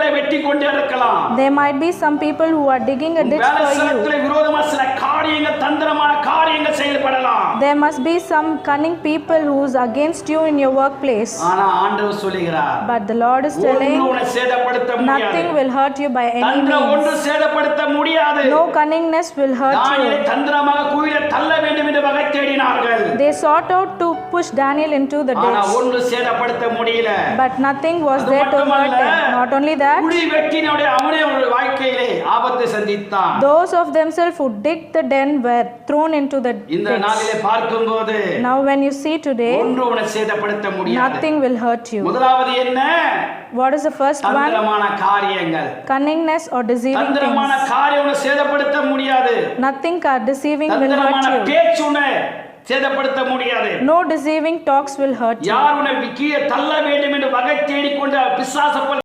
உங்களை வெட்டி கொண்டே இருக்கலாம். There might be some people who are digging a ditch for you. விரோதமா சில காரியங்கள் தந்திரமான காரியங்கள் செயல்படலாம். There must be some cunning people who is against you in your workplace. ஆனா ஆண்டவர் சொல்லுகிறார், But the Lord is telling, உன்னை சேதப்படுத்த முடியாது. nothing will hurt you by any தந்திரம் ஒன்று means. சேதப்படுத்த முடியாது. No cunningness will hurt தானியேலை you. தந்திரமாக குழியிலே தள்ள வேண்டும் என்று வகை தேடினார்கள். They sought out to push Daniel into the ஆனா ditch. ஒன்று சேதப்படுத்த முடியல. But nothing was there to hurt them. Not only that, குழி வெட்டினோட அவனே ஒரு வாழ்க்கையிலே ஆபத்தை சந்தித்தான். those of themselves who digged the den were thrown into the இந்த ditch. நாளிலே பார்க்கும்போது Now when you see today, ஒன்று உன்னை சேதப்படுத்த முடியாது. nothing will hurt you. முதலாவது என்ன? What is the first one? தந்திரமான காரியங்கள். Cunningness or deceiving தந்திரமான things. காரியம் உன்னை சேதப்படுத்த முடியாது. Nothing deceiving will தந்திரமான hurt you. பேச்சு உன்னை சேதப்படுத்த முடியாது. No deceiving talks will hurt you. யார் உன்னை கீழே தள்ள வேண்டும் என்று வகை தேடிக்கொண்டு பிசாசு